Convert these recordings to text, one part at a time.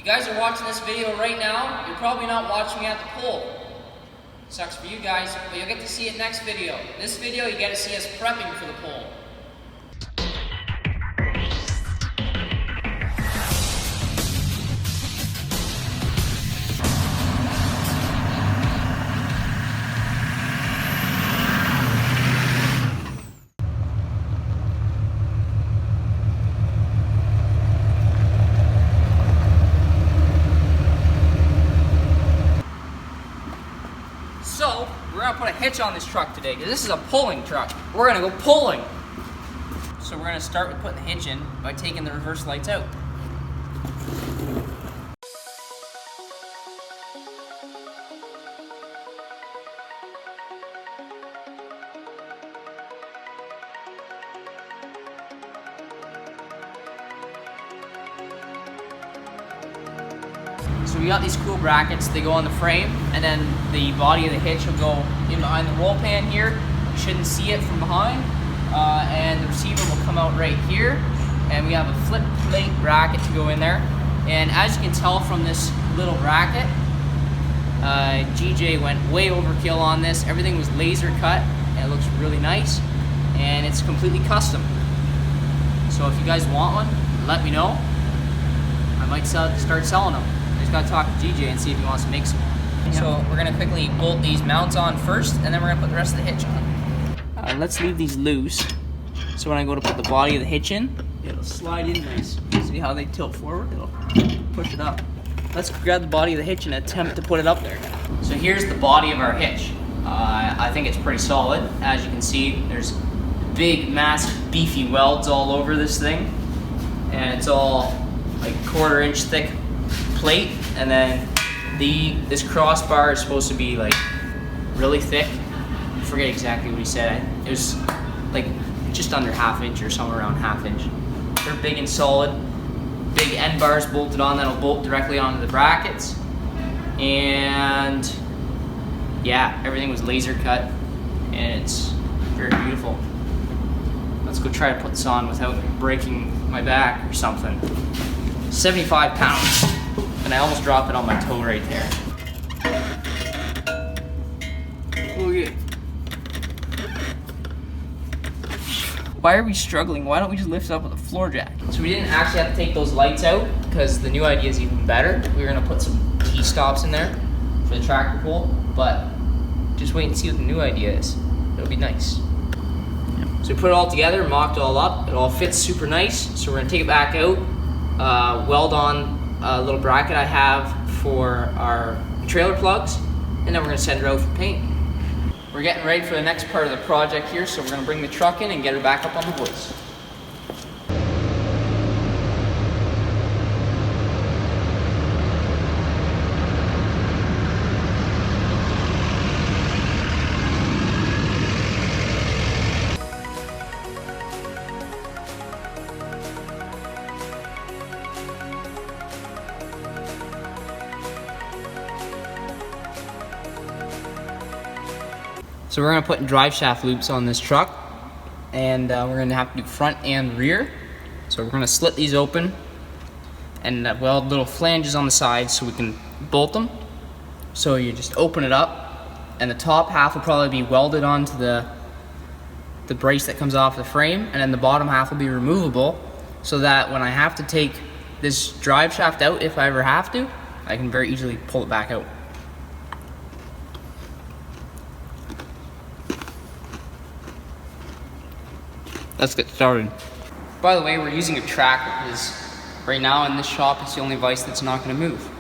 you guys are watching this video right now, you're probably not watching me at the pole. Sucks for you guys, but you'll get to see it next video. This video, you get to see us prepping for the pole. So, we're gonna put a hitch on this truck today, because this is a pulling truck. We're gonna go pulling. So we're gonna start with putting the hitch in by taking the reverse lights out. So we got these cool brackets, they go on the frame, and then the body of the hitch will go in behind the roll pan here. You shouldn't see it from behind, and the receiver will come out right here, and we have a flip plate bracket to go in there. And as you can tell from this little bracket, GJ went way overkill on this. Everything was laser cut, and it looks really nice, and it's completely custom. So if you guys want one, let me know. I might start selling them. Just gotta talk to GJ and see if he wants to make some. So we're gonna quickly bolt these mounts on first, and then we're gonna put the rest of the hitch on. Let's leave these loose, so when I go to put the body of the hitch in, it'll slide in nice. See how they tilt forward? It'll push it up. Let's grab the body of the hitch and attempt to put it up there. So here's the body of our hitch. I think it's pretty solid. As you can see, there's big, massive, beefy welds all over this thing, and it's all like 1/4 inch thick plate, and then this crossbar is supposed to be like really thick. I forget exactly what he said. It was like just under 1/2 inch or somewhere around 1/2 inch. They're big and solid. Big end bars bolted on that'll bolt directly onto the brackets. And yeah, everything was laser cut, and it's very beautiful. Let's go try to put this on without breaking my back or something. 75 pounds. And I almost dropped it on my toe right there. Oh yeah. Why are we struggling? Why don't we just lift it up with a floor jack? So we didn't actually have to take those lights out, because the new idea is even better. We were gonna put some T-stops in there for the tractor pull, but just wait and see what the new idea is. It'll be nice. So we put it all together, mocked it all up. It all fits super nice. So we're gonna take it back out, weld on a little bracket I have for our trailer plugs, and then we're gonna send her out for paint. We're getting ready for the next part of the project here, so we're gonna bring the truck in and get her back up on the hoist. So we're gonna put Driveshaft loops on this truck, and we're gonna have to do front and rear. So we're gonna slit these open and weld little flanges on the sides so we can bolt them. So you just open it up, and the top half will probably be welded onto the brace that comes off the frame, and then the bottom half will be removable, so that when I have to take this Driveshaft out, if I ever have to, I can very easily pull it back out. Let's get started. By the way, we're using a tracker because right now in this shop it's the only vise that's not going to move.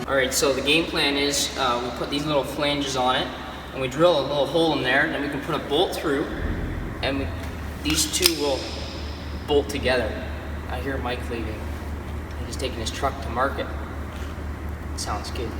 Alright, so the game plan is we put these little flanges on it, and we drill a little hole in there, and then we can put a bolt through, and these two will bolt together. I hear Mike leaving. He's taking his truck to market. Sounds good.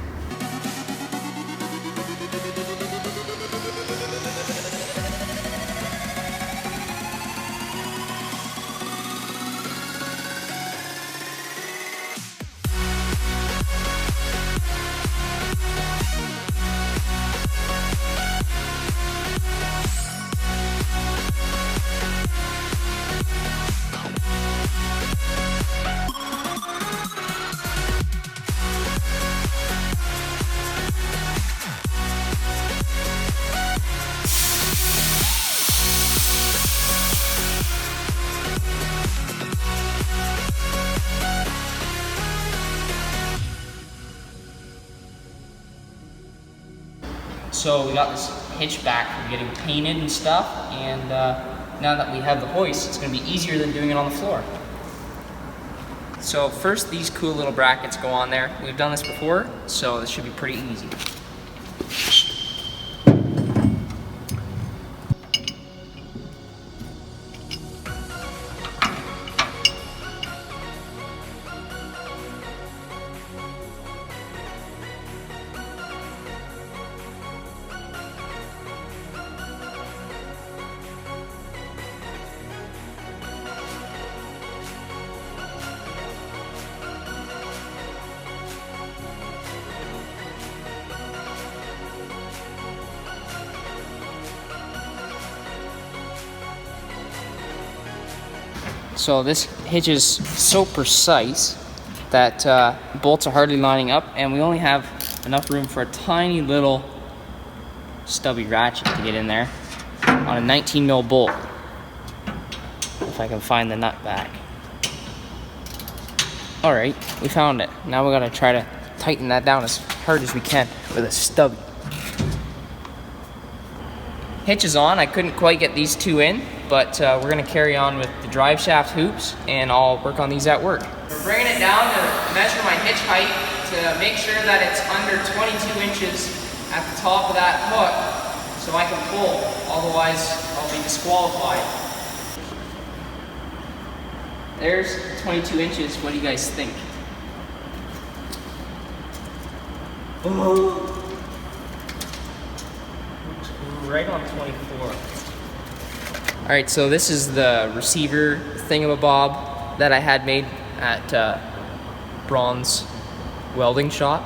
So we got this hitch back for getting painted and stuff, and now that we have the hoist, it's going to be easier than doing it on the floor. So first, these cool little brackets go on there. We've done this before, so this should be pretty easy. So this hitch is so precise that bolts are hardly lining up, and we only have enough room for a tiny little stubby ratchet to get in there on a 19 mil bolt. If I can find the nut back. Alright, we found it. Now we gotta try to tighten that down as hard as we can with a stubby. Hitch is on. I couldn't quite get these two in, but we're going to carry on with the Driveshaft hoops, and I'll work on these at work. We're bringing it down to measure my hitch height to make sure that it's under 22 inches at the top of that hook so I can pull, otherwise I'll be disqualified. There's 22 inches. What do you guys think? Oh. Right on 24. Alright, so this is the receiver thingamabob that I had made at Bronze Welding Shop.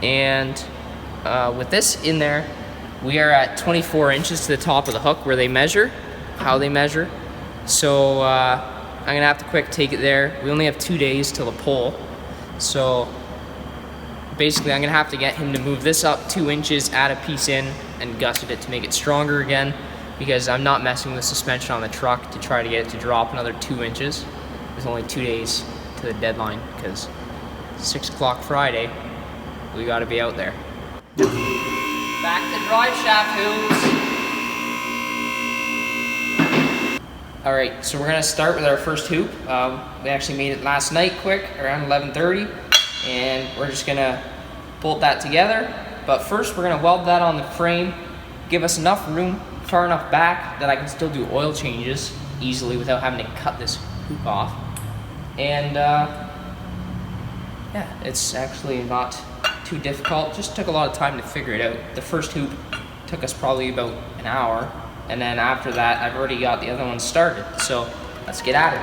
And with this in there, we are at 24 inches to the top of the hook where they measure, how they measure. So I'm going to have to quick take it there. We only have 2 days till the pull. So basically I'm going to have to get him to move this up 2 inches, add a piece in, and gusset it to make it stronger again, because I'm not messing with the suspension on the truck to try to get it to drop another 2 inches. There's only 2 days to the deadline, because 6 o'clock Friday, we got to be out there. Back to Driveshaft hoops. Alright, so we're going to start with our first hoop. We actually made it last night quick, around 11:30, and we're just going to bolt that together. But first, we're going to weld that on the frame, give us enough room, far enough back that I can still do oil changes easily without having to cut this hoop off. And yeah, it's actually not too difficult. Just took a lot of time to figure it out. The first hoop took us probably about an hour, and then after that, I've already got the other one started. So let's get at it.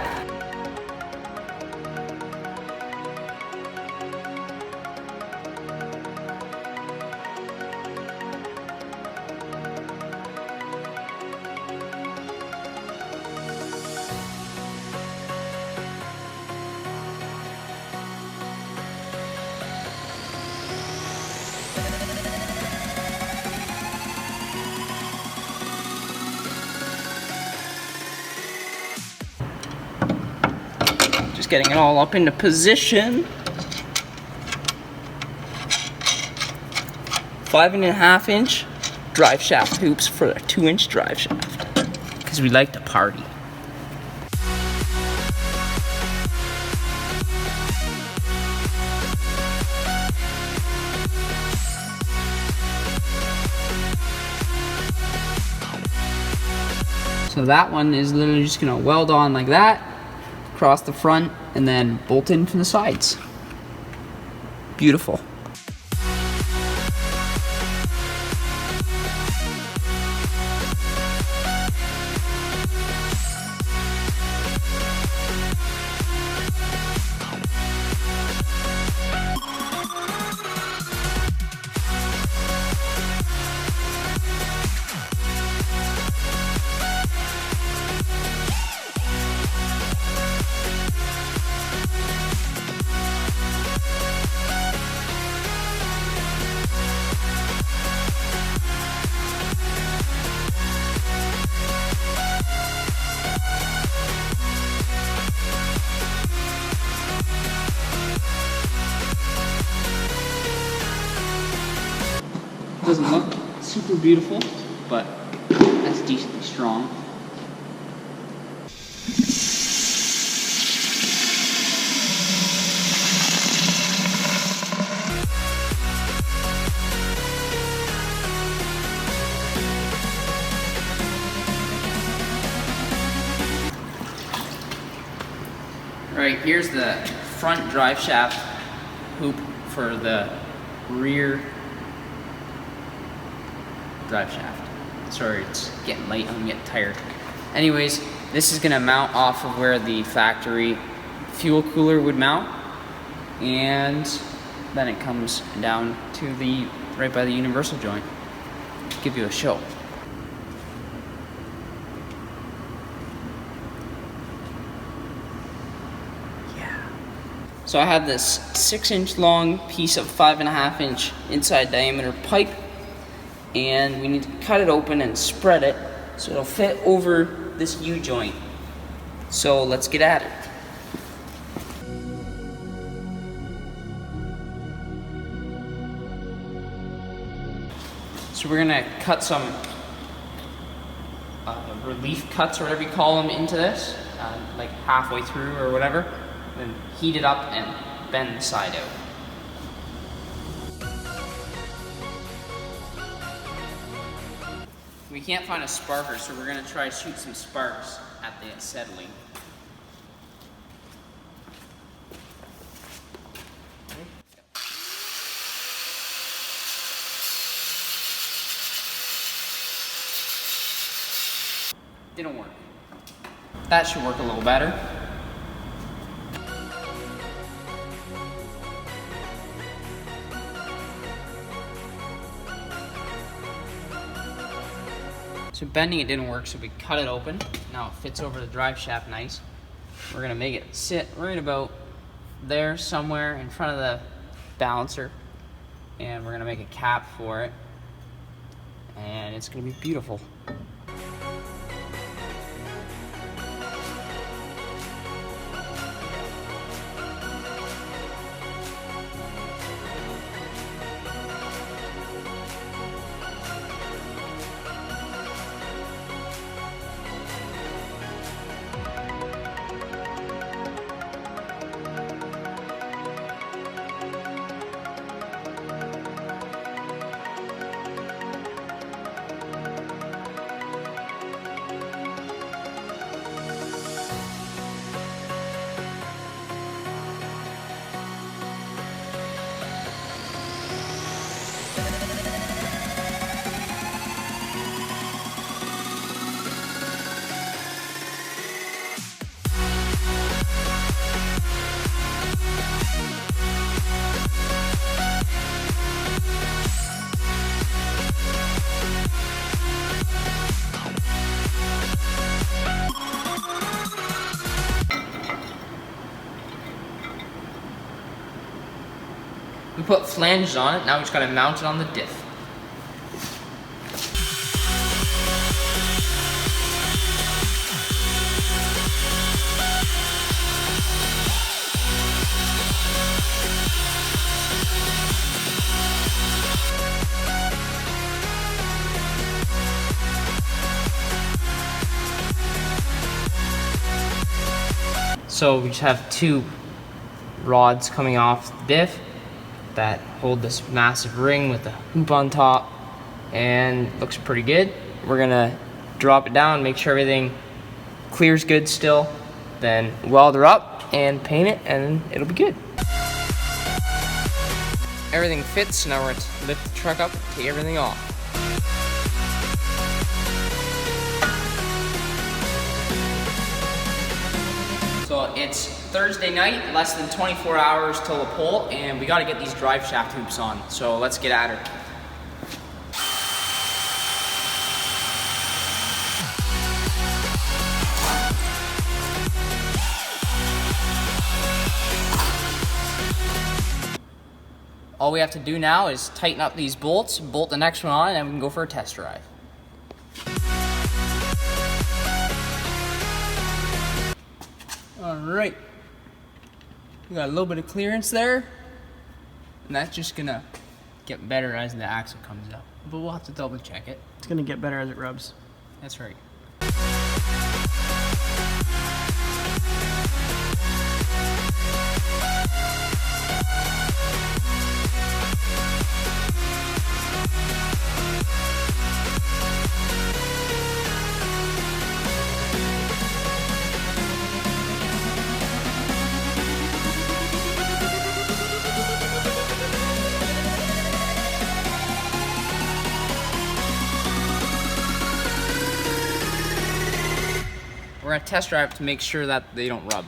Just getting it all up into position. 5.5 inch Driveshaft hoops for a 2 inch Driveshaft, because we like to party. So that one is literally just gonna weld on like that, across the front, and then bolt in from the sides. Beautiful. Doesn't look super beautiful, but that's decently strong. Right, here's the front drive shaft hoop for the rear drive shaft. Sorry, it's getting late, I'm getting tired. Anyways, this is gonna mount off of where the factory fuel cooler would mount, and then it comes down to the right by the universal joint. Give you a show. So I have this 6-inch long piece of 5.5-inch inside diameter pipe, and we need to cut it open and spread it so it'll fit over this U-joint. So let's get at it. So we're gonna cut some relief cuts or whatever you call them into this, like halfway through or whatever. Then heat it up and bend the side out. We can't find a sparker, so we're gonna try to shoot some sparks at the acetylene. Didn't work. That should work a little better. So bending it didn't work, so we cut it open. Now it fits over the drive shaft nice. We're gonna make it sit right about there somewhere in front of the balancer, and we're gonna make a cap for it, and it's gonna be beautiful. We put flanges on it, now we just gotta mount it on the diff. So we just have two rods coming off the diff that hold this massive ring with the hoop on top, and looks pretty good. We're gonna drop it down, make sure everything clears good still, then weld her up and paint it, and it'll be good. Everything fits, now we're gonna lift the truck up and take everything off. So it's Thursday night, less than 24 hours till the pull, and we gotta get these drive shaft hoops on. So let's get at her. All we have to do now is tighten up these bolts, bolt the next one on, and then we can go for a test drive. All right. We got a little bit of clearance there, and that's just gonna get better as the axle comes up. but we'll have to double check it. It's gonna get better as it rubs. That's right. We're gonna test drive to make sure that they don't rub.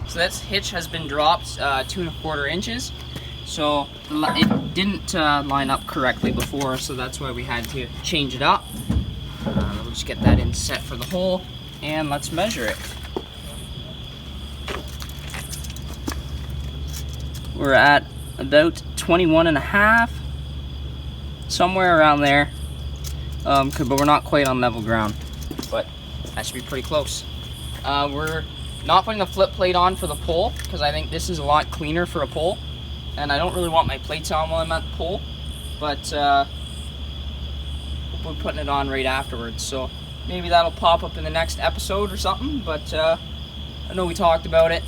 So this hitch has been dropped 2 1/4 inches. So it didn't line up correctly before, so that's why we had to change it up. We'll just get that in set for the hole, and let's measure it. We're at about 21.5, somewhere around there, but we're not quite on level ground, but that should be pretty close. We're not putting the flip plate on for the pole, because I think this is a lot cleaner for a pole, and I don't really want my plates on while I'm at the pole, but we're putting it on right afterwards, so maybe that'll pop up in the next episode or something, but I know we talked about it.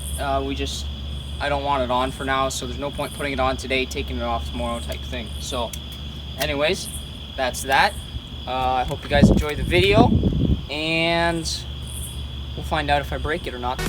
I don't want it on for now, so there's no point putting it on today, taking it off tomorrow type thing. So anyways, that's that. I hope you guys enjoyed the video, and we'll find out if I break it or not.